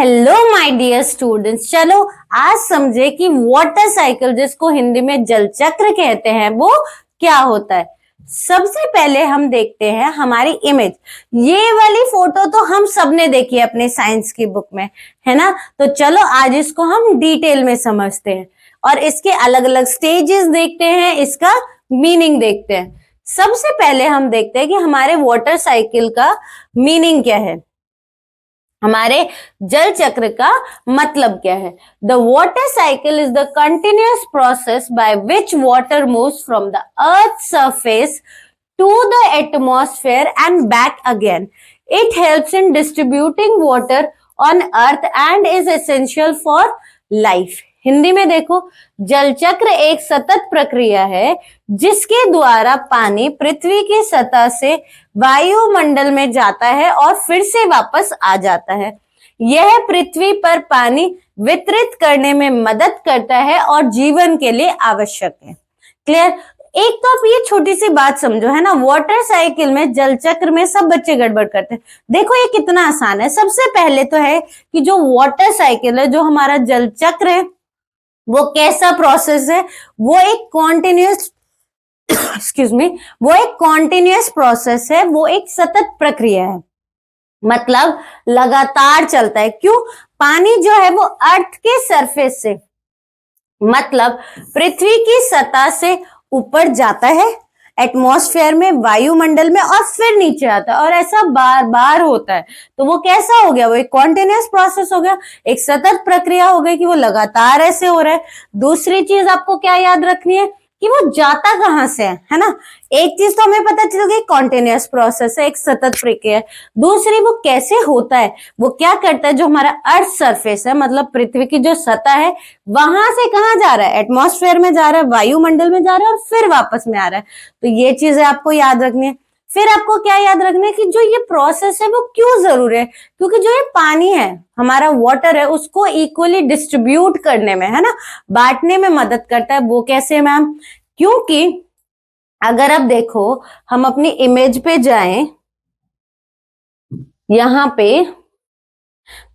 Hello my dear students, चलो आज समझे कि वाटर साइकिल जिसको हिंदी में जल चक्र कहते हैं वो क्या होता है। सबसे पहले हम देखते हैं हमारी इमेज। ये वाली फोटो तो हम सबने देखी है अपने साइंस की बुक में, है ना। तो चलो आज इसको हम डिटेल में समझते हैं और इसके अलग अलग स्टेजेस देखते हैं, इसका मीनिंग देखते हैं। सबसे पहले हम देखते हैं कि हमारे वाटर साइकिल का मीनिंग क्या है, हमारे जल चक्र का मतलब क्या है। The water cycle is the continuous process by which water moves from the earth surface to the atmosphere and back again. It helps in distributing water on earth and is essential for life. Hindi में देखो, जल चक्र एक सतत प्रक्रिया है जिसके द्वारा पानी पृथ्वी की सतह से वायुमंडल में जाता है और फिर से वापस आ जाता है। यह पृथ्वी पर पानी वितरित करने में मदद करता है और जीवन के लिए आवश्यक है। क्लियर। एक तो आप ये छोटी सी बात समझो, है ना, वाटर साइकिल में जल चक्र में सब बच्चे गड़बड़ करते हैं। देखो ये कितना आसान है। सबसे पहले तो है कि जो वाटर साइकिल है, जो हमारा जल चक्र है, वो कैसा प्रोसेस है। वो एक कॉन्टिन्यूअस वो एक कॉन्टिन्यूअस प्रोसेस है, वो एक सतत प्रक्रिया है, मतलब लगातार चलता है। क्यों? पानी जो है वो अर्थ के सरफेस से, मतलब पृथ्वी की सतह से ऊपर जाता है एटमॉस्फेयर में, वायुमंडल में, और फिर नीचे आता है, और ऐसा बार बार होता है। तो वो कैसा हो गया? वो एक कॉन्टिन्यूअस प्रोसेस हो गया, एक सतत प्रक्रिया हो गई कि वो लगातार ऐसे हो रहा है। दूसरी चीज आपको क्या याद रखनी है कि वो जाता कहां से है ना। एक चीज तो हमें पता चल गई, कॉन्टिन्यूअस प्रोसेस है, एक सतत प्रक्रिया है। दूसरी वो कैसे होता है, वो क्या करता है, जो हमारा अर्थ सरफेस है, मतलब पृथ्वी की जो सतह है, वहां से कहां जा रहा है? एटमॉस्फेयर में जा रहा है, वायुमंडल में जा रहा है, और फिर वापस में आ रहा है। तो ये चीजें आपको याद रखनी है। फिर आपको क्या याद रखना है कि जो ये प्रोसेस है वो क्यों जरूरी है, क्योंकि जो ये पानी है, हमारा वाटर है, उसको इक्वली डिस्ट्रीब्यूट करने में, है ना, बांटने में मदद करता है। वो कैसे मैम? क्योंकि अगर आप देखो, हम अपनी इमेज पे जाएं यहां पे,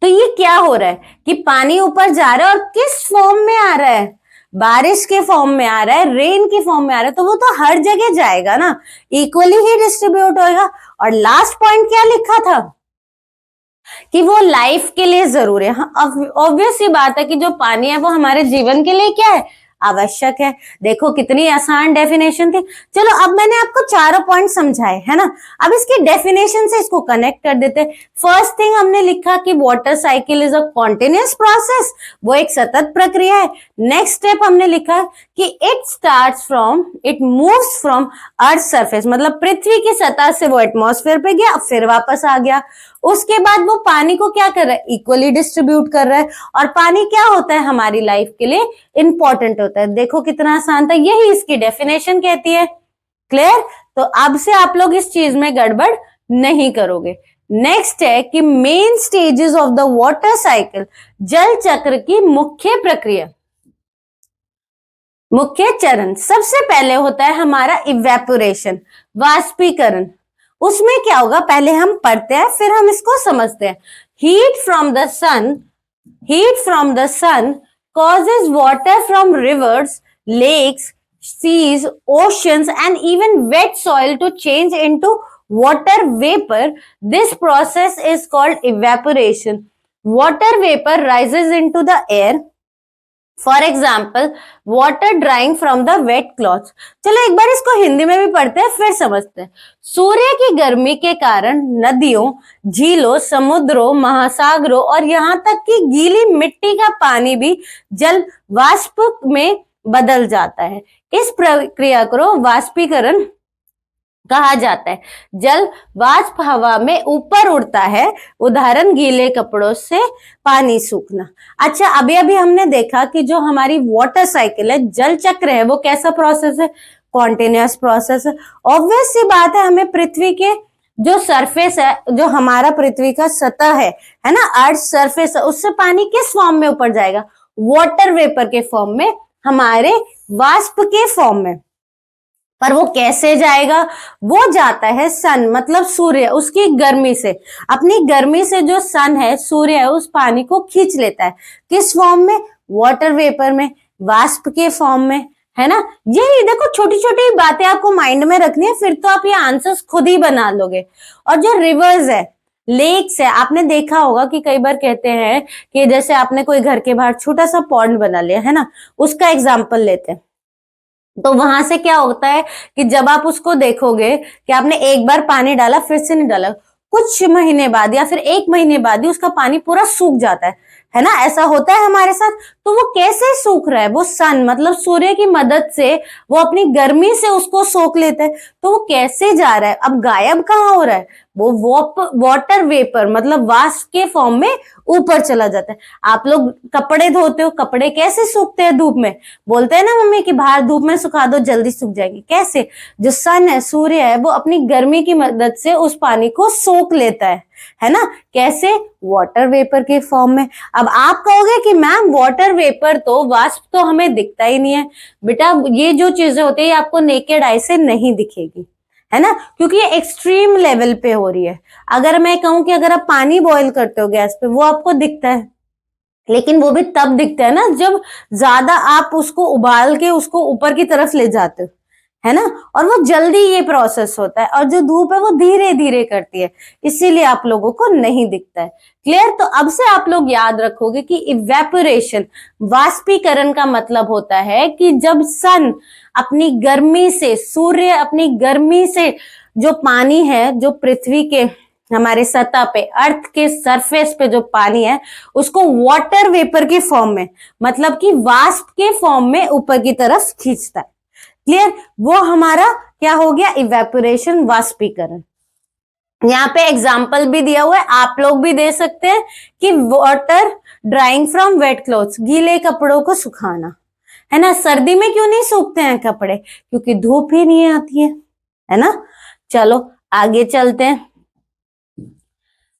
तो ये क्या हो रहा है कि पानी ऊपर जा रहा है, और किस फॉर्म में आ रहा है? बारिश के फॉर्म में आ रहा है, रेन के फॉर्म में आ रहा है। तो वो तो हर जगह जाएगा ना, इक्वली ही डिस्ट्रीब्यूट होएगा। और लास्ट पॉइंट क्या लिखा था कि वो लाइफ के लिए जरूरी है। ऑब्वियस सी बात है कि जो पानी है वो हमारे जीवन के लिए क्या है? आवश्यक है। देखो कितनी आसान डेफिनेशन थी। चलो अब मैंने आपको चारों पॉइंट समझाए, है ना। अब इसकी डेफिनेशन से इसको कनेक्ट कर देते। फर्स्ट थिंग हमने लिखा कि water cycle is a continuous process, वो एक सतत प्रक्रिया है। नेक्स्ट स्टेप हमने लिखा कि it moves from earth surface, मतलब पृथ्वी की सतह से वो एटमॉस्फेयर पे गया, फिर वापस आ गया। उसके बाद वो पानी को क्या कर रहा है? इक्वली डिस्ट्रीब्यूट कर रहा है। और पानी क्या होता है? हमारी लाइफ के लिए इंपॉर्टेंट होता है। देखो कितना आसान था, यही इसकी डेफिनेशन कहती है। क्लियर। तो अब से आप लोग इस चीज में गड़बड़ नहीं करोगे। नेक्स्ट है कि main stages of the water cycle, जल चक्र की मुख्य प्रक्रिया, मुख्य चरण। सबसे पहले होता है हमारा इवेपोरेशन, वाष्पीकरण। उसमें क्या होगा पहले हम पढ़ते हैं, फिर हम इसको समझते हैं। Heat from the sun causes water from rivers, lakes, seas, oceans, and even wet soil to change into water vapor. This process is called evaporation. Water vapor rises into the air. For example water drying from the wet clothes. चलो एक बार इसको हिंदी में भी पढ़ते हैं, फिर समझते हैं। सूर्य की गर्मी के कारण नदियों, झीलों, समुद्रों, महासागरों और यहां तक कि गीली मिट्टी का पानी भी जल वाष्प में बदल जाता है। इस प्रक्रिया को वाष्पीकरण कहा जाता है। जल वाष्प हवा में ऊपर उड़ता है, उदाहरण गीले कपड़ों से पानी सूखना। अच्छा, अभी अभी हमने देखा कि जो हमारी वाटर साइकिल है, जल चक्र है, वो कैसा प्रोसेस है? कॉन्टिन्यूअस प्रोसेस है। ऑब्वियस सी बात है, हमें पृथ्वी के जो सरफेस है, जो हमारा पृथ्वी का सतह है ना, अर्थ सरफेस है, उससे पानी किस फॉर्म में ऊपर जाएगा? वाटर वेपर के फॉर्म में, हमारे वाष्प के फॉर्म में। पर वो कैसे जाएगा? वो जाता है सन मतलब सूर्य, उसकी गर्मी से, अपनी गर्मी से जो सन है, सूर्य है, उस पानी को खींच लेता है। किस फॉर्म में? वाटर वेपर में, वाष्प के फॉर्म में, है ना। यही देखो, छोटी छोटी बातें आपको माइंड में रखनी है, फिर तो आप ये आंसर्स खुद ही बना लोगे। और जो रिवर्स है, लेक्स है, आपने देखा होगा कि कई बार कहते हैं कि जैसे आपने कोई घर के बाहर छोटा सा पॉन्ड बना लिया है ना, उसका एग्जाम्पल लेते हैं, तो वहां से क्या होता है कि जब आप उसको देखोगे कि आपने एक बार पानी डाला फिर से नहीं डाला, कुछ महीने बाद या फिर एक महीने बाद ही उसका पानी पूरा सूख जाता है ना। ऐसा होता है हमारे साथ। तो वो कैसे सूख रहा है? वो सन मतलब सूर्य की मदद से वो अपनी गर्मी से उसको सोख लेता है। तो वो कैसे जा रहा है? अब गायब कहाँ हो रहा है? वो वाटर वेपर मतलब वाष्प के फॉर्म में ऊपर चला जाता है। आप लोग कपड़े धोते हो, कपड़े कैसे सूखते हैं? धूप में। बोलते हैं ना मम्मी कि बाहर धूप में सुखा दो, जल्दी सूख जाएंगे। कैसे? जो सन है, सूर्य है, वो अपनी गर्मी की मदद से उस पानी को सोख लेता है ना। कैसे? वाटर वेपर के फॉर्म में। अब आप कहोगे कि मैम वाटर वेपर तो, वाष्प तो हमें दिखता ही नहीं है। बेटा ये जो चीजें होती है ये आपको नेकेड आई से नहीं दिखेगी, है ना, क्योंकि ये एक्सट्रीम लेवल पे हो रही है। अगर मैं कहूं कि अगर आप पानी बॉईल करते हो गैस पे, वो आपको दिखता है, लेकिन वो भी तब दिखता है ना जब ज्यादा आप उसको उबाल के उसको ऊपर की तरफ ले जाते हो, है ना। और वो जल्दी ये प्रोसेस होता है, और जो धूप है वो धीरे धीरे करती है, इसीलिए आप लोगों को नहीं दिखता है। क्लियर? तो अब से आप लोग याद रखोगे कि इवेपोरेशन, वाष्पीकरण का मतलब होता है कि जब सन अपनी गर्मी से, सूर्य अपनी गर्मी से जो पानी है, जो पृथ्वी के हमारे सतह पे, अर्थ के सरफेस पे जो पानी है, उसको वाटर वेपर के फॉर्म में मतलब कि वाष्प के फॉर्म में ऊपर की तरफ खींचता है। क्लियर? वो हमारा क्या हो गया? इवेपोरेशन, वाष्पीकरण। यहाँ पे एग्जाम्पल भी दिया हुआ है, आप लोग भी दे सकते हैं कि water drying from wet clothes, गीले कपड़ों को सुखाना, है ना। सर्दी में क्यों नहीं सूखते हैं कपड़े? क्योंकि धूप ही नहीं आती है ना। चलो आगे चलते हैं।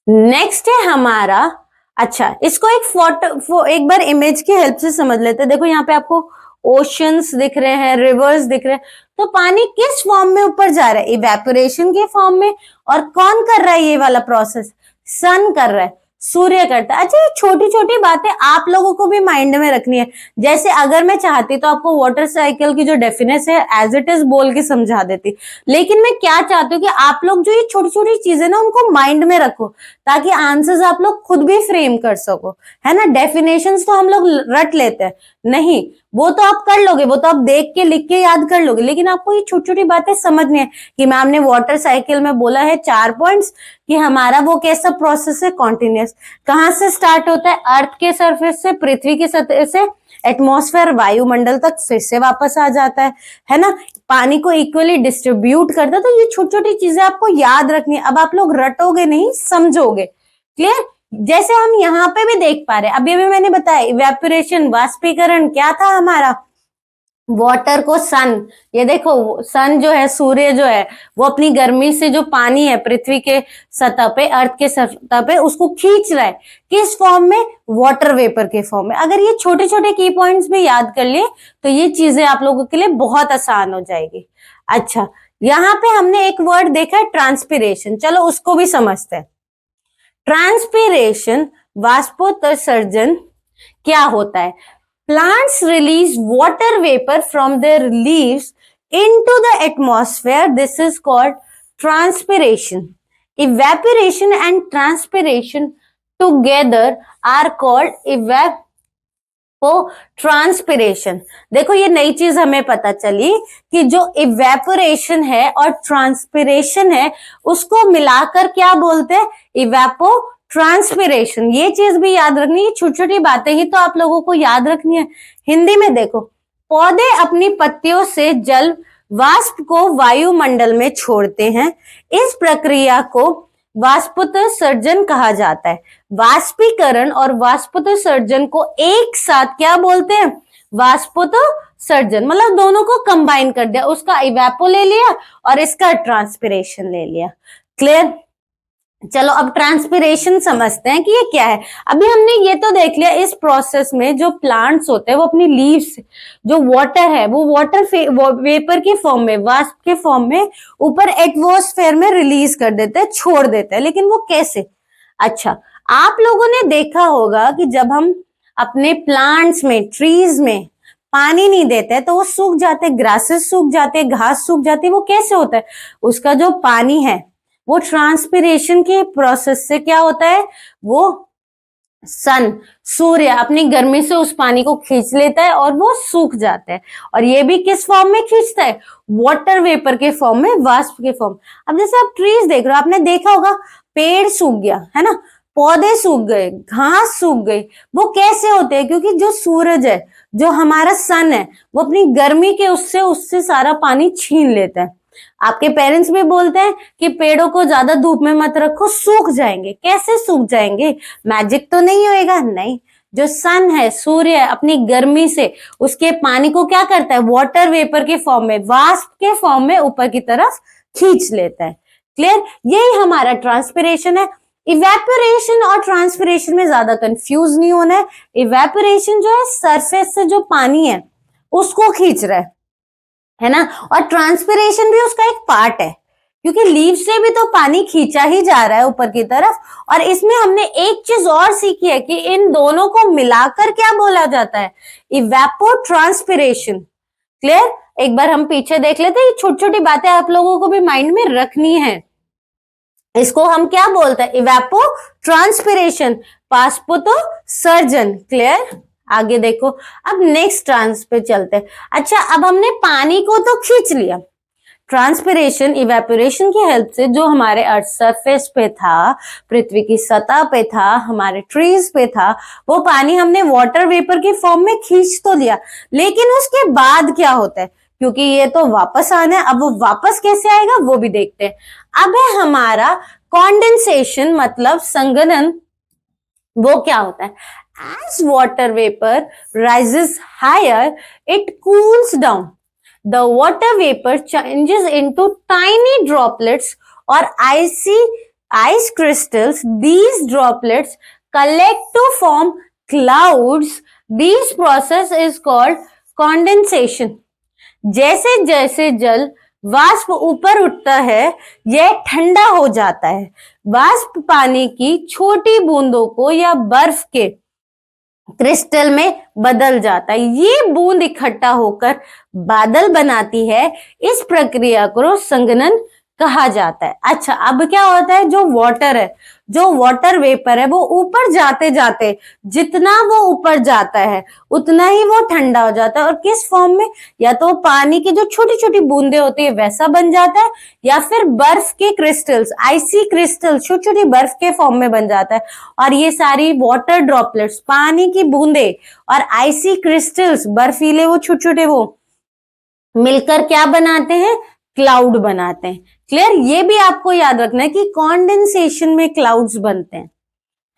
नेक्स्ट है हमारा, अच्छा इसको एक फोटो, एक बार इमेज की हेल्प से समझ लेते हैं। देखो यहाँ पे आपको ओशंस दिख रहे हैं, रिवर्स दिख रहे हैं, तो पानी किस फॉर्म में ऊपर जा रहा है? इवेपोरेशन के फॉर्म में। और कौन कर रहा है ये वाला प्रोसेस? सन कर रहा है, सूर्य करता है। अच्छा ये छोटी छोटी बातें आप लोगों को भी माइंड में रखनी है। जैसे अगर मैं चाहती तो आपको वाटर साइकिल की जो डेफिनेशन है एज इट इज बोल के समझा देती, लेकिन मैं क्या चाहती हूँ कि आप लोग जो ये छोटी छोटी चीजें ना उनको माइंड में रखो, ताकि आंसर्स आप लोग खुद भी फ्रेम कर सको, है ना। डेफिनेशंस तो हम लोग रट लेते हैं, नहीं वो तो आप कर लोगे, वो तो आप देख के लिख के याद कर लोगे, लेकिन आपको ये छोटी छोटी बातें समझनी है कि मैम ने वाटर साइकिल में बोला है 4 पॉइंट्स कि हमारा वो कैसा प्रोसेस है? कॉन्टिन्यूअस। कहां से स्टार्ट होता है? अर्थ के सरफेस से, पृथ्वी की सतह से एटमॉस्फेयर, वायुमंडल तक फिर से वापस आ जाता है ना। पानी को इक्वली डिस्ट्रीब्यूट करता है। तो ये छोटी छोटी चीजें आपको याद रखनी है। अब आप लोग रटोगे नहीं, समझोगे। क्लियर? जैसे हम यहाँ पे भी देख पा रहे हैं, अभी भी मैंने बताया इवेपोरेशन, वाष्पीकरण क्या था हमारा? वाटर को सन, ये देखो सन जो है, सूर्य जो है, वो अपनी गर्मी से जो पानी है पृथ्वी के सतह पे, अर्थ के सतह पे, उसको खींच रहा है। किस फॉर्म में? वाटर वेपर के फॉर्म में। अगर ये छोटे छोटे की पॉइंट्स भी याद कर लिए तो ये चीजें आप लोगों के लिए बहुत आसान हो जाएगी। अच्छा यहाँ पे हमने एक वर्ड देखा है ट्रांसपिरेशन, चलो उसको भी समझते हैं। ट्रांसपिरेशन, वाष्पोत्सर्जन क्या होता है? Plants release water vapor from their leaves into the atmosphere. This is called transpiration. Evaporation and transpiration together are called evapotranspiration. देखो ये नई चीज हमें पता चली कि जो इवेपोरेशन है और ट्रांसपिरेशन है उसको मिलाकर क्या बोलते हैं? इवेपो ट्रांसपिरेशन। ये चीज भी याद रखनी है, छोटी छोटी बातें ही तो आप लोगों को याद रखनी है। हिंदी में देखो, पौधे अपनी पत्तियों से जल वाष्प को वायुमंडल में छोड़ते हैं। इस प्रक्रिया को वाष्पोत्सर्जन कहा जाता है। वाष्पीकरण और वाष्पोत्सर्जन को एक साथ क्या बोलते हैं? वाष्पोत्सर्जन। मतलब दोनों को कंबाइन कर दिया, उसका इवेपो ले लिया और इसका ट्रांसपिरेशन ले लिया। क्लियर? चलो अब ट्रांसपिरेशन समझते हैं कि ये क्या है। अभी हमने ये तो देख लिया इस प्रोसेस में जो प्लांट्स होते हैं वो अपनी लीव्स जो वाटर है वो वाटर वेपर के फॉर्म में, वाष्प के फॉर्म में ऊपर एटमॉस्फेयर में रिलीज कर देते हैं, छोड़ देते हैं। लेकिन वो कैसे? अच्छा, आप लोगों ने देखा होगा कि जब हम अपने प्लांट्स में, ट्रीज में पानी नहीं देते तो वो सूख जाते, ग्रासेस सूख जाते, घास सूख जाती। वो कैसे होता है? उसका जो पानी है वो ट्रांसपिरेशन के प्रोसेस से क्या होता है, वो सन, सूर्य अपनी गर्मी से उस पानी को खींच लेता है और वो सूख जाता है। और ये भी किस फॉर्म में खींचता है? वाटर वेपर के फॉर्म में, वाष्प के फॉर्म। अब जैसे आप ट्रीज देख रहे हो, आपने देखा होगा पेड़ सूख गया है ना, पौधे सूख गए, घास सूख गई। वो कैसे होते हैं? क्योंकि जो सूरज है, जो हमारा सन है, वो अपनी गर्मी के उससे सारा पानी छीन लेता है। आपके पेरेंट्स भी बोलते हैं कि पेड़ों को ज्यादा धूप में मत रखो, सूख जाएंगे। कैसे सूख जाएंगे? मैजिक तो नहीं होएगा? नहीं, जो सन है, सूर्य है, अपनी गर्मी से उसके पानी को क्या करता है? वाटर वेपर के फॉर्म में, वाष्प के फॉर्म में ऊपर की तरफ खींच लेता है। क्लियर? यही हमारा ट्रांसपिरेशन है। इवेपोरेशन और ट्रांसपिरेशन में ज्यादा कंफ्यूज नहीं होना है। इवेपोरेशन जो है सरफेस से जो पानी है उसको खींच रहा है ना, और ट्रांसपिरेशन भी उसका एक पार्ट है, क्योंकि लीव से भी तो पानी खींचा ही जा रहा है ऊपर की तरफ। और इसमें हमने एक चीज और सीखी है कि इन दोनों को मिलाकर क्या बोला जाता है? इवेपोट्रांसपिरेशन। क्लियर? एक बार हम पीछे देख लेते हैं, छोटी छोटी बातें आप लोगों को भी माइंड में रखनी है। इसको हम क्या बोलते हैं? इवेपोट्रांसपिरेशन, बाष्पोत्सर्जन। क्लियर? आगे देखो, अब नेक्स्ट ट्रांस पे चलते हैं। अच्छा, अब हमने पानी को तो खींच लिया। ट्रांसपिरेशन, इवेपोरेशन की हेल्प से जो हमारे अर्थ सरफेस पे था, पृथ्वी की सतह पे था, हमारे ट्रीज पे था, वो पानी हमने वाटर वेपर के फॉर्म में खींच तो लिया। लेकिन उसके बाद क्या होता है? क्योंकि ये तो वापस आना है, अब वो वापस कैसे आएगा वो भी देखते हैं। अब है हमारा कॉन्डेंसेशन, मतलब संघनन। वो क्या होता है? As water vapor rises higher, it cools down. The water vapor changes into tiny droplets or ice crystals. These droplets collect to form clouds. This process is called condensation. जैसे जैसे जल वाष्प ऊपर उठता है, यह ठंडा हो जाता है। वाष्प पानी की छोटी बूंदों को या बर्फ के क्रिस्टल में बदल जाता है। ये बूंद इकट्ठा होकर बादल बनाती है। इस प्रक्रिया को संघनन कहा जाता है। अच्छा, अब क्या होता है? जो वाटर है, जो वाटर वेपर है, वो ऊपर जाते जाते जितना वो ऊपर जाता है उतना ही वो ठंडा हो जाता है। और किस फॉर्म में? या तो पानी की जो छोटी छोटी बूंदे होती है वैसा बन जाता है, या फिर बर्फ के क्रिस्टल्स, आइसी क्रिस्टल, छोटी छोटी बर्फ के फॉर्म में बन जाता है। और ये सारी वाटर ड्रॉपलेट्स, पानी की बूंदे और आइसी क्रिस्टल्स, बर्फीले वो छोटे छोटे, वो मिलकर क्या बनाते हैं? क्लाउड बनाते हैं। क्लियर? ये भी आपको याद रखना है कि कॉन्डेंसेशन में क्लाउड्स बनते हैं,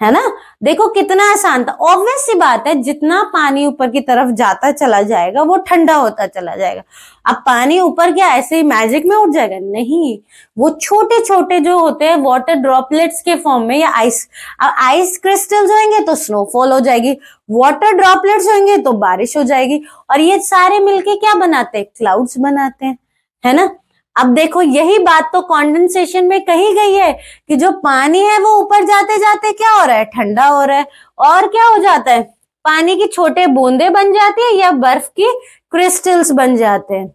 है ना। देखो कितना आसान था। ऑब्वियस सी बात है, जितना पानी ऊपर की तरफ जाता चला जाएगा वो ठंडा होता चला जाएगा। अब पानी ऊपर क्या ऐसे ही मैजिक में उठ जाएगा? नहीं, वो छोटे छोटे जो होते हैं वाटर ड्रॉपलेट्स के फॉर्म में, या आइस, अब आइस क्रिस्टल्स होंगे तो स्नोफॉल हो जाएगी, वाटर ड्रॉपलेट्स होंगे तो बारिश हो जाएगी। और ये सारे मिलके क्या बनाते हैं? क्लाउड्स बनाते हैं, है ना। अब देखो, यही बात तो कॉन्डेंसेशन में कही गई है कि जो पानी है वो ऊपर जाते जाते क्या हो रहा है? ठंडा हो रहा है। और क्या हो जाता है? पानी की छोटे बूंदे बन जाती है या बर्फ की क्रिस्टल्स बन जाते हैं।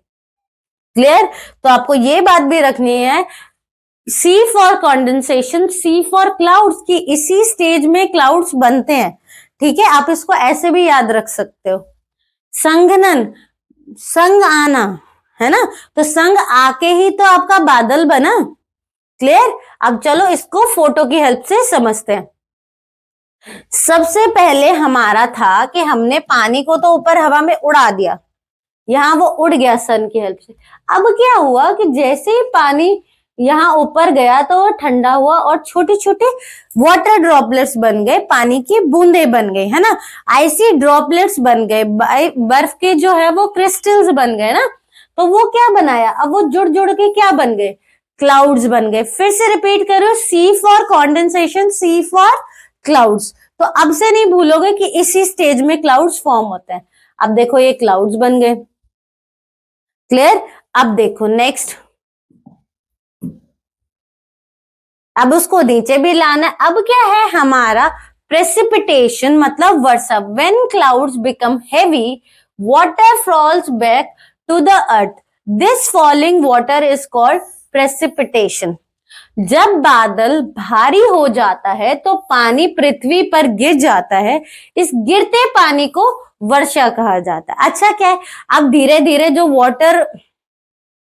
क्लियर? तो आपको ये बात भी रखनी है, C for condensation, C for clouds, की इसी स्टेज में क्लाउड्स बनते हैं। ठीक है, आप इसको ऐसे भी याद रख सकते हो। संघनन, संग आना, है ना, तो संग आके ही तो आपका बादल बना। क्लियर? अब चलो इसको फोटो की हेल्प से समझते हैं। सबसे पहले हमारा था कि हमने पानी को तो ऊपर हवा में उड़ा दिया, यहाँ वो उड़ गया सन की हेल्प से। अब क्या हुआ कि जैसे ही पानी यहाँ ऊपर गया तो वो ठंडा हुआ और छोटे छोटे वाटर ड्रॉपलेट्स बन गए, पानी की बूंदे बन गई, है ना, आइसी ड्रॉपलेट्स बन गए, बर्फ के जो है वो क्रिस्टल्स बन गए ना। तो वो क्या बनाया? अब वो जुड़ जुड़ के क्या बन गए? क्लाउड्स बन गए। फिर से रिपीट करो, C for condensation, C for clouds. तो अब से नहीं भूलोगे कि इसी स्टेज में क्लाउड्स फॉर्म होते हैं। अब देखो ये क्लाउड्स बन गए, क्लियर। अब देखो नेक्स्ट, अब उसको नीचे भी लाना। अब क्या है हमारा प्रेसिपिटेशन, मतलब वर्षा। When clouds become heavy, water falls back to the earth. This falling water is called precipitation. जब बादल भारी हो जाता है तो पानी पृथ्वी पर गिर जाता है। इस गिरते पानी को वर्षा कहा जाता है। अच्छा क्या है, अब धीरे धीरे जो वाटर,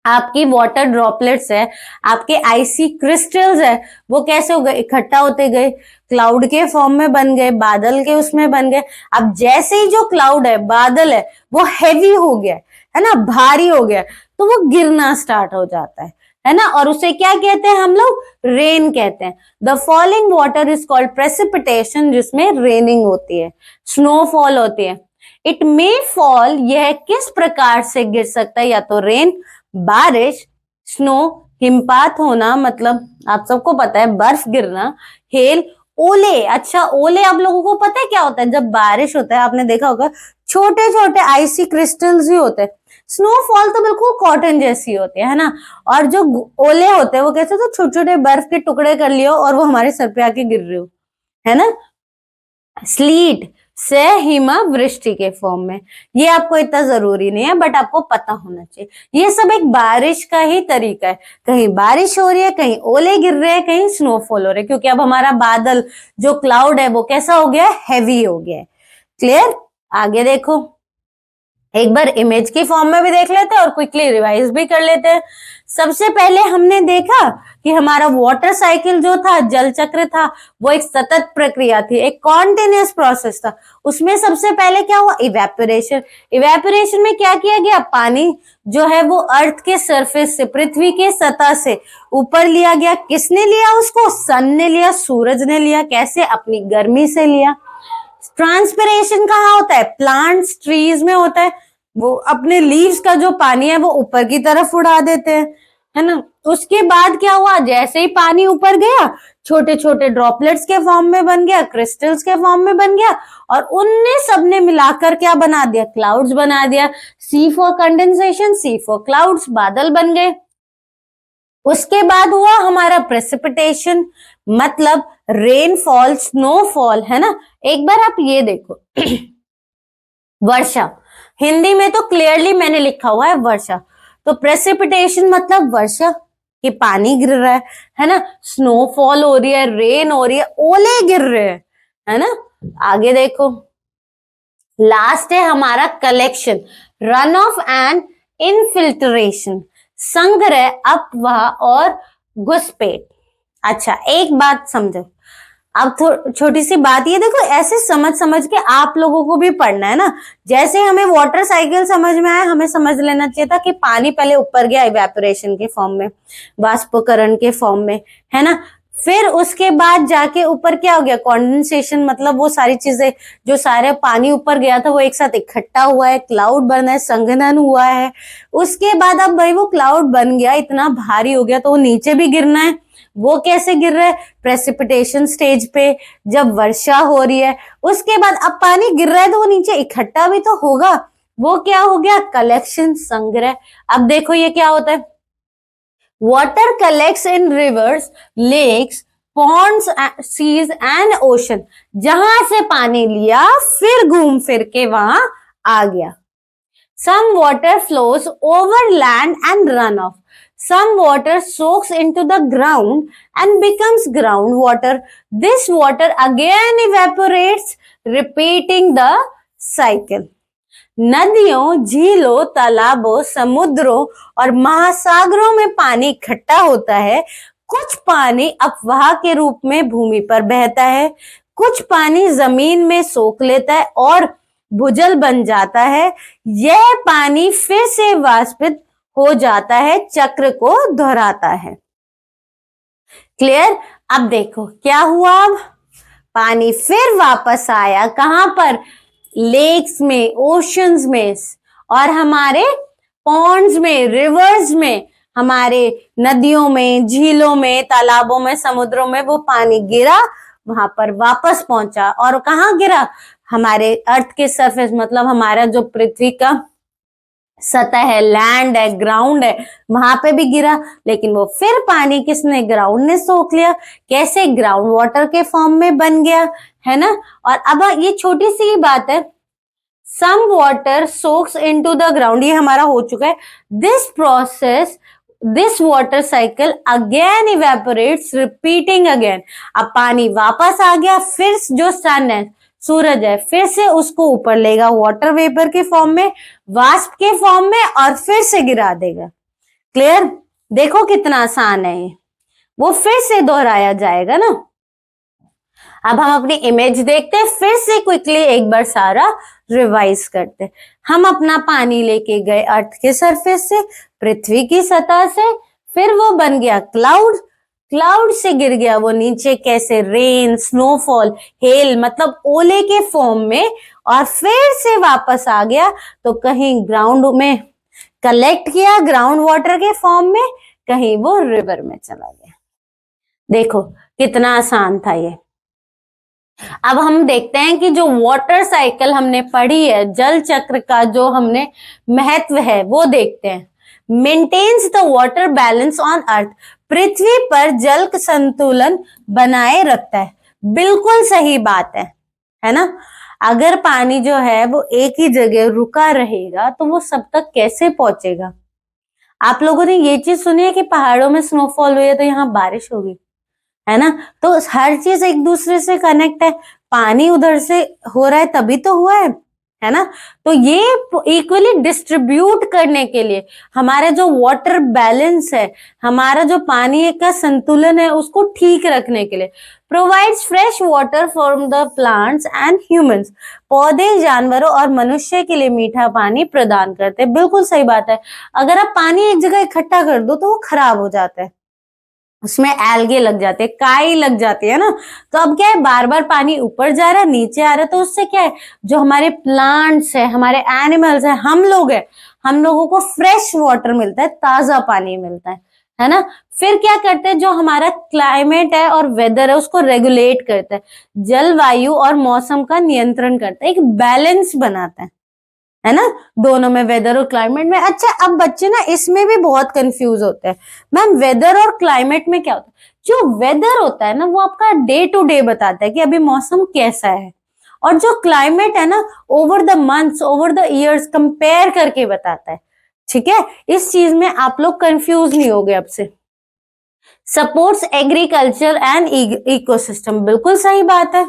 आपकी वाटर ड्रॉपलेट्स है, आपके आइसी क्रिस्टल्स है, वो कैसे हो गए, इकट्ठा होते गए, क्लाउड के फॉर्म में बन गए, बादल के उसमें बन गए। अब जैसे ही जो क्लाउड है, बादल है, वो हैवी हो गया है ना, भारी हो गया, तो वो गिरना स्टार्ट हो जाता है ना। और उसे क्या कहते हैं हम लोग, रेन कहते हैं। The falling water is called precipitation, जिसमें रेनिंग होती है, स्नोफॉल होती है। इट मे फॉल, यह किस प्रकार से गिर सकता है, या तो रेन, बारिश, स्नो, हिमपात होना, मतलब आप सबको पता है बर्फ गिरना, हेल, ओले। अच्छा ओले आप लोगों को पता है क्या होता है, जब बारिश होता है आपने देखा होगा छोटे छोटे आइसी क्रिस्टल्स ही होते हैं। स्नोफॉल तो बिल्कुल कॉटन जैसी होती है ना, और जो ओले होते हैं वो कैसे, तो छोटे छोटे बर्फ के टुकड़े कर लियो और वो हमारे सर पे आके गिर रहे हो, है ना। स्लीट से हिमवृष्टि के फॉर्म में, ये आपको इतना जरूरी नहीं है बट आपको पता होना चाहिए। ये सब एक बारिश का ही तरीका है, कहीं बारिश हो रही है, कहीं ओले गिर रहे हैं, कहीं स्नोफॉल हो रहे हैं, क्योंकि अब हमारा बादल जो क्लाउड है वो कैसा हो गया है, हैवी हो गया है। क्लियर। आगे देखो, एक बार इमेज की फॉर्म में भी देख लेते हैं और क्विकली रिवाइज भी कर लेते हैं। सबसे पहले हमने देखा कि हमारा वाटर साइकिल जो था, जल चक्र था, वो एक सतत प्रक्रिया थी, एक कॉन्टिन्यूअस प्रोसेस था। उसमें सबसे पहले क्या हुआ, इवेपोरेशन। इवेपोरेशन में क्या किया गया, पानी जो है वो अर्थ के सरफेस से, पृथ्वी के सतह से ऊपर लिया गया। किसने लिया उसको, सन ने लिया, सूरज ने लिया। कैसे, अपनी गर्मी से लिया। ट्रांसपिरेशन कहाँ होता है, प्लांट्स, ट्रीज में होता है। वो अपने लीव्स का जो पानी है वो ऊपर की तरफ उड़ा देते हैं, है ना। उसके बाद क्या हुआ, जैसे ही पानी ऊपर गया, छोटे छोटे ड्रॉपलेट्स के फॉर्म में बन गया, क्रिस्टल्स के फॉर्म में बन गया, और उनने सबने मिलाकर क्या बना दिया, क्लाउड्स बना दिया। C for condensation, C for clouds, बादल बन गए। उसके बाद हुआ हमारा प्रेसिपिटेशन, मतलब रेनफॉल, स्नोफॉल, है ना। एक बार आप ये देखो वर्षा, हिंदी में तो क्लियरली मैंने लिखा हुआ है वर्षा, तो प्रेसिपिटेशन मतलब वर्षा कि पानी गिर रहा है ना। स्नोफॉल हो रही है, रेन हो रही है, ओले गिर रहे हैं, है ना। आगे देखो, लास्ट है हमारा collection, run of and infiltration, संग्रह, अपवाह और घुसपैठ। अच्छा एक बात समझो, अब छोटी सी बात ये देखो, ऐसे समझ समझ के आप लोगों को भी पढ़ना है ना। जैसे हमें वाटर साइकिल समझ में आया, हमें समझ लेना चाहिए था कि पानी पहले ऊपर गया इवेपोरेशन के फॉर्म में, वाष्पीकरण के फॉर्म में, है ना। फिर उसके बाद जाके ऊपर क्या हो गया, कंडेंसेशन, मतलब वो सारी चीजें, जो सारे पानी ऊपर गया था वो एक साथ इकट्ठा हुआ है, क्लाउड बना है, संघनन हुआ है। उसके बाद अब भाई वो क्लाउड बन गया, इतना भारी हो गया तो वो नीचे भी गिरना है। वो कैसे गिर रहा है, प्रेसिपिटेशन स्टेज पे, जब वर्षा हो रही है। उसके बाद अब पानी गिर रहा है तो वो नीचे इकट्ठा भी तो होगा, वो क्या हो गया, कलेक्शन, संग्रह। अब देखो ये क्या होता है, water collects in rivers, lakes, ponds, seas and ocean. जहां से पानी लिया फिर घूम फिर के वहां आ गया। Some water flows over land and run off. Some water soaks into the ground and becomes groundwater. This water again evaporates, repeating the cycle. नदियों, झीलों, तालाबों, समुद्रों और महासागरों में पानी इकट्ठा होता है। कुछ पानी अपवाह के रूप में भूमि पर बहता है, कुछ पानी जमीन में सोख लेता है और भूजल बन जाता है। यह पानी फिर से वाष्पित हो जाता है, चक्र को दोहराता है। क्लियर। अब देखो क्या हुआ, अब पानी फिर वापस आया, कहां पर, लेक्स में, ओशंस में, और हमारे पॉन्ड्स में, रिवर्स में, हमारे नदियों में, झीलों में, तालाबों में, समुद्रों में वो पानी गिरा, वहां पर वापस पहुंचा। और कहाँ गिरा? हमारे अर्थ के सरफेस, मतलब हमारा जो पृथ्वी का सतह है, लैंड है, ग्राउंड है, वहां पे भी गिरा। लेकिन वो फिर पानी किसने? ग्राउंड ने सोख लिया। कैसे? ग्राउंड वाटर के फॉर्म में बन गया, है ना। और अब ये छोटी सी बात है, some water soaks into the ground, ये हमारा हो चुका है। This process, this water cycle again evaporates, repeating again. अब पानी वापस आ गया, फिर जो सन है, सूरज है, फिर से उसको ऊपर लेगा वाटर वेपर के फॉर्म में, वाष्प के फॉर्म में, और फिर से गिरा देगा। क्लियर? देखो कितना आसान है ये, वो फिर से दोहराया जाएगा ना। अब हम अपनी इमेज देखते हैं, फिर से क्विकली एक बार सारा रिवाइज करते हैं। हम अपना पानी लेके गए अर्थ के सरफेस से, पृथ्वी की सतह से, फिर वो बन गया क्लाउड, क्लाउड से गिर गया वो नीचे कैसे? रेन, स्नोफॉल, हेल, मतलब ओले के फॉर्म में, और फिर से वापस आ गया तो कहीं ग्राउंड में कलेक्ट किया ग्राउंड वाटर के फॉर्म में, कहीं वो रिवर में चला गया। देखो कितना आसान था ये। अब हम देखते हैं कि जो वाटर साइकिल हमने पढ़ी है, जल चक्र का जो हमने महत्व है वो देखते हैं। Maintains the water balance on earth, पृथ्वी पर जल संतुलन बनाए रखता है। बिल्कुल सही बात है ना। अगर पानी जो है वो एक ही जगह रुका रहेगा तो वो सब तक कैसे पहुंचेगा? आप लोगों ने ये चीज सुनी है कि पहाड़ों में स्नोफॉल हुई है तो यहाँ बारिश होगी, है ना। तो हर चीज एक दूसरे से कनेक्ट है। पानी उधर से हो रहा है तभी तो हुआ है ना। तो ये इक्वली डिस्ट्रीब्यूट करने के लिए, हमारा जो वाटर बैलेंस है, हमारा जो पानी का संतुलन है, उसको ठीक रखने के लिए provides fresh water for the plants and humans, पौधे, जानवरों और मनुष्य के लिए मीठा पानी प्रदान करते हैं। बिल्कुल सही बात है। अगर आप पानी एक जगह इकट्ठा कर दो तो वो खराब हो जाता है, उसमें एल्गे लग जाते हैं, काई लग जाती है ना। तो अब क्या है, बार बार पानी ऊपर जा रहा है, नीचे आ रहा है, तो उससे क्या है, जो हमारे प्लांट्स है, हमारे एनिमल्स है, हम लोग है, हम लोगों को फ्रेश वाटर मिलता है, ताजा पानी मिलता है ना। फिर क्या करते हैं, जो हमारा क्लाइमेट है और वेदर है उसको रेगुलेट करता है, जलवायु और मौसम का नियंत्रण करता है, एक बैलेंस बनाता है ना, दोनों में, वेदर और क्लाइमेट में। अच्छा, अब बच्चे ना इसमें भी बहुत कंफ्यूज होते हैं, मैम वेदर और क्लाइमेट में क्या होता है? जो वेदर होता है ना वो आपका डे टू डे बताता है कि अभी मौसम कैसा है, और जो क्लाइमेट है ना over the months, over the years compare करके बताता है। ठीक है, इस चीज में आप लोग कंफ्यूज नहीं होगे अब से। सपोर्ट्स एग्रीकल्चर एंड इकोसिस्टम, बिल्कुल सही बात है।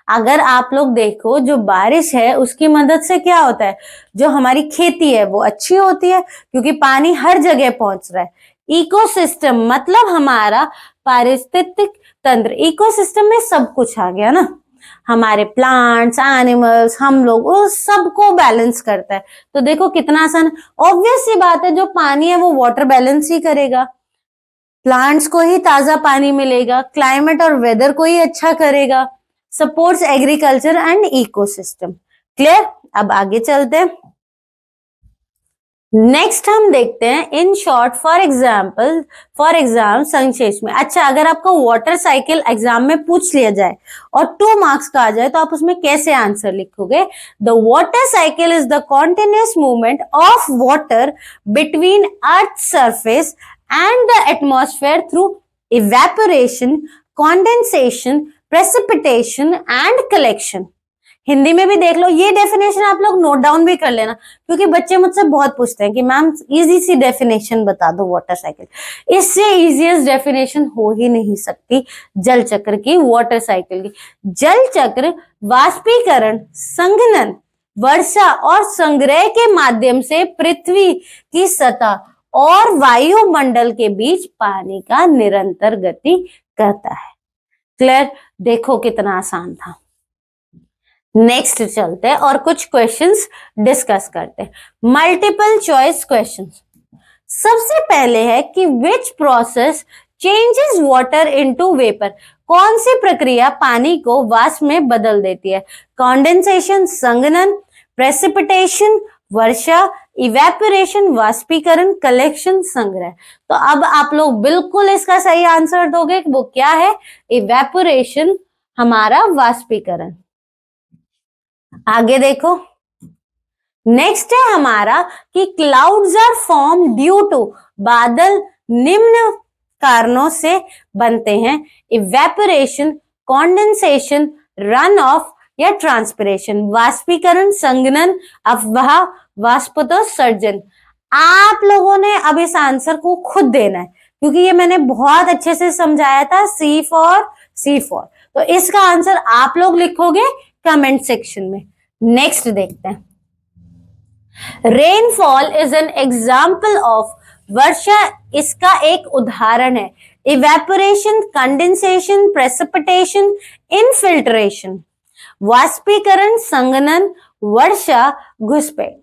अगर आप लोग देखो, जो बारिश है उसकी मदद से क्या होता है, जो हमारी खेती है वो अच्छी होती है क्योंकि पानी हर जगह पहुंच रहा है। इकोसिस्टम मतलब हमारा पारिस्थितिक तंत्र, इकोसिस्टम में सब कुछ आ गया ना, हमारे प्लांट्स, एनिमल्स, हम लोग, वो सबको बैलेंस करता है। तो देखो कितना आसान, ऑब्वियस सी बात है, जो पानी है वो वाटर बैलेंस ही करेगा, प्लांट्स को ही ताजा पानी मिलेगा, क्लाइमेट और वेदर को ही अच्छा करेगा, supports agriculture and ecosystem. Clear? अब आगे चलते हैं। नेक्स्ट हम देखते हैं इन शॉर्ट, फॉर एग्जाम संक्षेप में। अच्छा, अगर आपको वाटर साइकिल एग्जाम में पूछ लिया जाए और 2 मार्क्स का आ जाए तो आप उसमें कैसे आंसर लिखोगे? The water cycle is the continuous movement of water between earth surface and the atmosphere through evaporation, condensation, precipitation and collection। Hindi में भी देख लो, ये डेफिनेशन आप लोग नोट डाउन भी कर लेना, क्योंकि बच्चे मुझसे बहुत पूछते हैं कि मैम इजी सी डेफिनेशन बता दो वाटर साइकिल। इससे इजीएस्ट डेफिनेशन हो ही नहीं सकती जल चक्र की, वाटर साइकिल की। जल चक्र वाष्पीकरण, संघनन, वर्षा और संग्रह के माध्यम से पृथ्वी की सतह और वायुमंडल के बीच पानी का निरंतर गति करता है। क्लियर? देखो कितना आसान था। नेक्स्ट चलते हैं और कुछ क्वेश्चंस डिस्कस करते हैं, मल्टीपल चॉइस क्वेश्चंस। सबसे पहले है कि which process changes water into vapour, कौन सी प्रक्रिया पानी को वाष्प में बदल देती है? कंडेंसेशन, संघनन, प्रेसिपिटेशन, वर्षा, इवेपोरेशन वाष्पीकरण, कलेक्शन संग्रह। तो अब आप लोग बिल्कुल इसका सही आंसर दोगे, वो क्या है? इवेपोरेशन, हमारा वाष्पीकरण। आगे देखो, नेक्स्ट है हमारा कि clouds are form due to, बादल निम्न कारणों से बनते हैं: इवेपोरेशन, कॉन्डेंसेशन, रन ऑफ या ट्रांसपिरेशन। वाष्पीकरण, संघनन, अफवाह, वाष्पोत्सर्जन। आप लोगों ने अब इस आंसर को खुद देना है, क्योंकि ये मैंने बहुत अच्छे से समझाया था। सी फॉर तो इसका आंसर आप लोग लिखोगे कमेंट सेक्शन में। नेक्स्ट देखते हैं, rainfall is an example of, वर्षा इसका एक उदाहरण है। Evaporation, condensation, precipitation, infiltration. वाष्पीकरण, संघनन, वर्षा, घुसपैठ।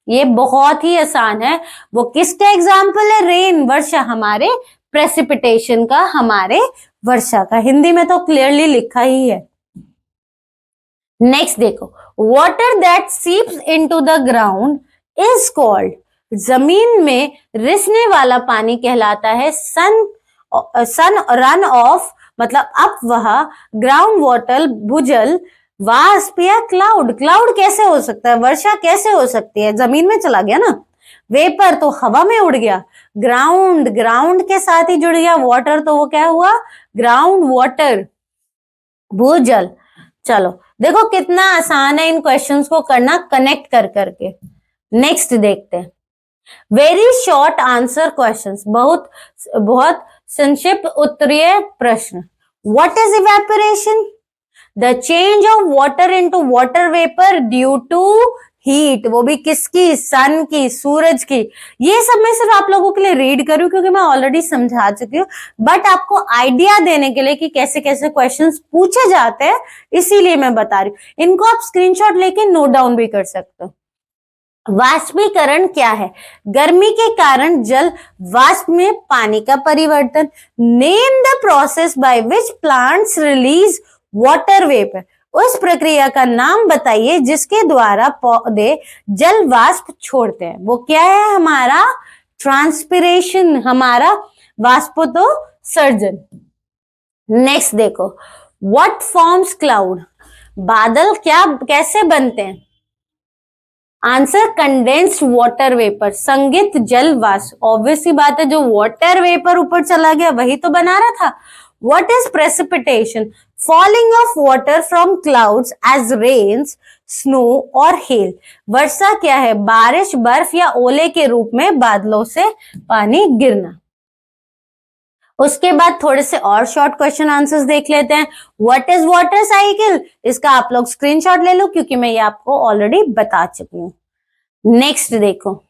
ये बहुत ही आसान है। वो किसका एग्जाम्पल है? रेन, वर्षा, हमारे प्रेसिपिटेशन का, हमारे वर्षा का। हिंदी में तो क्लियरली लिखा ही है। नेक्स्ट देखो, water that seeps into the ground is called, जमीन में रिसने वाला पानी कहलाता है सन रन ऑफ, मतलब अपवह, ग्राउंड वाटर, भूजल, वाष्प या क्लाउड। क्लाउड कैसे हो सकता है? वर्षा कैसे हो सकती है? जमीन में चला गया ना। वेपर तो हवा में उड़ गया। ग्राउंड के साथ ही जुड़ गया। वाटर तो वो क्या हुआ? ग्राउंड वाटर, भूजल। चलो देखो कितना आसान है इन क्वेश्चंस को करना कनेक्ट कर करके। नेक्स्ट देखते हैं, वेरी शॉर्ट आंसर क्वेश्चंस, बहुत संक्षिप्त उत्तरीय प्रश्न। What is evaporation? The change of water into water vapour due to heat. वो भी किसकी? सन की, सूरज की। ये सब मैं सिर्फ आप लोगों के लिए रीड करूं क्योंकि मैं ऑलरेडी समझा चुकी हूँ, बट आपको आइडिया देने के लिए कि कैसे कैसे क्वेश्चंस पूछे जाते हैं, इसीलिए मैं बता रही हूँ। इनको आप स्क्रीनशॉट लेके नोट डाउन भी कर सकते हो। वाष्पीकरण क्या है? गर्मी के कारण जल वाष्प में पानी का परिवर्तन। Name the process by which plants release water vapour. उस प्रक्रिया का नाम बताइए जिसके द्वारा पौधे जल वाष्प छोड़ते हैं। वो क्या है? हमारा ट्रांसपिरेशन, हमारा वाष्पोत्सर्जन। नेक्स्ट देखो, व्हाट फॉर्म्स क्लाउड? बादल क्या कैसे बनते हैं? आंसर, कंडेंस्ड वाटर वेपर, संघित जल वाष्प। ऑब्वियस सी बात है, जो वाटर वेपर ऊपर चला गया वही तो बना रहा था। What is precipitation? Falling of water from clouds as rains, snow और hail. वर्षा क्या है? बारिश, बर्फ या ओले के रूप में बादलों से पानी गिरना। उसके बाद थोड़े से और शॉर्ट क्वेश्चन आंसर्स देख लेते हैं। What is water cycle? इसका आप लोग स्क्रीनशॉट ले लो क्योंकि मैं ये आपको ऑलरेडी बता चुकी हूँ। नेक्स्ट देखो,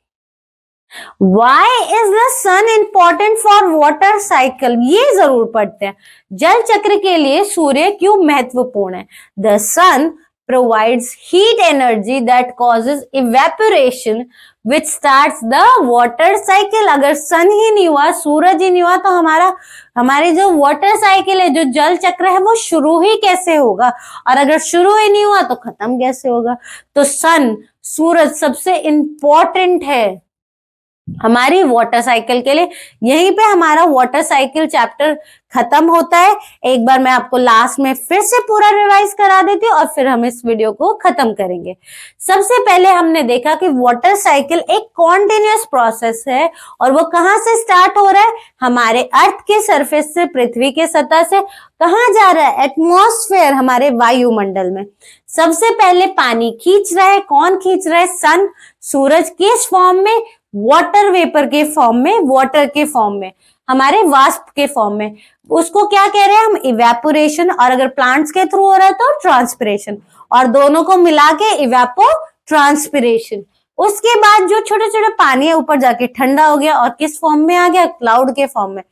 Why is the sun important for water cycle? ये जरूर पढ़ते हैं। जल चक्र के लिए सूर्य क्यों महत्वपूर्ण है? The sun provides heat energy that causes evaporation which starts the water cycle. अगर सन ही नहीं हुआ, सूरज ही नहीं हुआ, तो हमारी जो वाटर साइकिल है, जो जल चक्र है, वो शुरू ही कैसे होगा? और अगर शुरू ही नहीं हुआ तो खत्म कैसे होगा? तो सन, सूरज सबसे इंपॉर्टेंट है हमारी वाटर साइकिल के लिए। यहीं पे हमारा वाटर साइकिल चैप्टर खत्म होता है। एक बार मैं आपको लास्ट में फिर से पूरा रिवाइज करा देती हूँ और फिर हम इस वीडियो को खत्म करेंगे। सबसे पहले हमने देखा कि वाटर साइकिल एक कॉन्टिन्यूअस प्रोसेस है और वो कहाँ से स्टार्ट हो रहा है? हमारे अर्थ के सरफेस से, पृथ्वी के सतह से। कहाँ जा रहा है? एटमॉस्फेयर, हमारे वायुमंडल में। सबसे पहले पानी खींच रहा है। कौन खींच रहा है? सन, सूरज। किस फॉर्म में? वाटर वेपर के फॉर्म में, वाटर के फॉर्म में, हमारे वाष्प के फॉर्म में। उसको क्या कह रहे हैं हम? इवेपोरेशन। और अगर प्लांट्स के थ्रू हो रहा है तो ट्रांसपिरेशन। और दोनों को मिला के इवेपो ट्रांसपिरेशन। उसके बाद जो छोटे छोटे पानी है ऊपर जाके ठंडा हो गया और किस फॉर्म में आ गया? क्लाउड के फॉर्म में,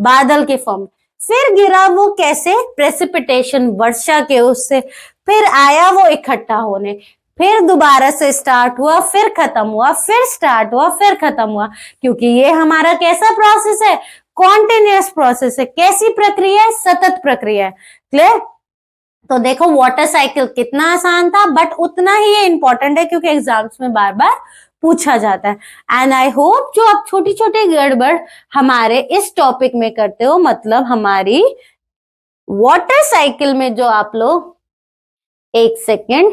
बादल के फॉर्म में। फिर गिरा वो कैसे? प्रेसिपिटेशन, वर्षा के उससे। फिर आया वो इकट्ठा होने, फिर दोबारा से स्टार्ट हुआ, फिर खत्म हुआ, फिर स्टार्ट हुआ, फिर खत्म हुआ। क्योंकि ये हमारा कैसा प्रोसेस है? कॉन्टिन्यूअस प्रोसेस है। कैसी प्रक्रिया है? सतत प्रक्रिया है। क्लियर? तो देखो वाटर साइकिल कितना आसान था, बट उतना ही ये इंपॉर्टेंट है क्योंकि एग्जाम्स में बार बार पूछा जाता है। एंड आई होप जो आप छोटी छोटी गड़बड़ हमारे इस टॉपिक में करते हो, मतलब हमारी वाटर साइकिल में जो आप लोग, एक सेकेंड,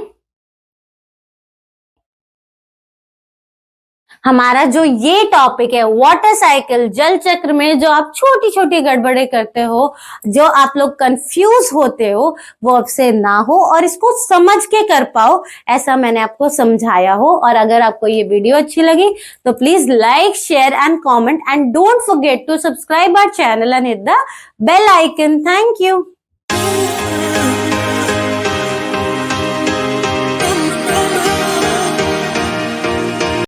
हमारा जो ये टॉपिक है वाटर साइकिल जल चक्र में जो आप छोटी छोटी गड़बड़े करते हो, जो आप लोग कंफ्यूज होते हो, वो आपसे ना हो और इसको समझ के कर पाओ, ऐसा मैंने आपको समझाया हो। और अगर आपको ये वीडियो अच्छी लगी तो please like, share and comment and don't forget to subscribe our channel and hit the bell icon. Thank you.